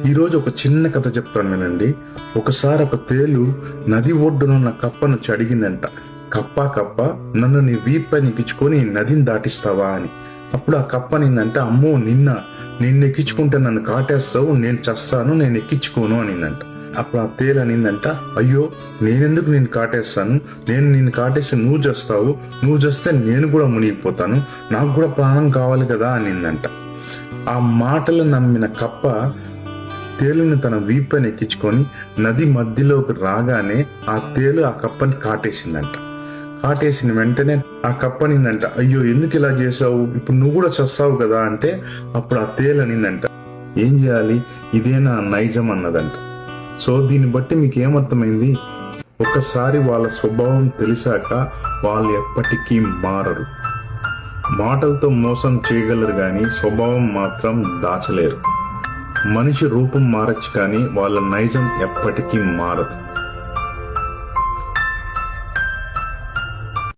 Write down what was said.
ఈరోజు ఒక చిన్న కథ చెప్తాను వినండి. ఒకసారి ఒక తేలు నది ఒడ్డునున్న కప్పను అడిగిందంట, కప్ప నన్ను నీ వీపైన ఎక్కించుకొని నదిని దాటిస్తావా అని. అప్పుడు ఆ కప్ప అనిందంట, అమ్మో నిన్ను ఎక్కించుకుంటే నన్ను కాటేస్తావు, నేను చస్తాను, నేను ఎక్కించుకోను అనిందంట. అప్పుడు ఆ తేలు అనిందంట, అయ్యో నేనెందుకు నిన్ను కాటేస్తాను, నేను నిన్ను కాటేస్తే నువ్వు చేస్తావు, నువ్వు చేస్తే నేను కూడా మునిగిపోతాను, నాకు కూడా ప్రాణం కావాలి కదా అనిందంట. ఆ మాటలు నమ్మిన కప్ప తేలుని తన వీపైన ఎక్కించుకొని నది మధ్యలోకి రాగానే ఆ తేలు ఆ కప్పని కాటేసిందంట. కాటేసిన వెంటనే ఆ కప్పనిందంట, అయ్యో ఎందుకు ఇలా చేసావు, ఇప్పుడు నువ్వు కూడా చస్తావు కదా అంటే, అప్పుడు ఆ తేలు అనిందంట, ఏం చేయాలి, ఇదే నా నైజం అన్నదంట. సో దీన్ని బట్టి మీకు ఏమర్థమైంది? ఒకసారి వాళ్ళ స్వభావం తెలిసాక వాళ్ళు ఎప్పటికీ మారరు. మాటలతో మోసం చేయగలరు కానీ స్వభావం మాత్రం దాచలేరు. మనిషి రూపం మారచ్చు కానీ వాళ్ళ నైజం ఎప్పటికీ మారదు.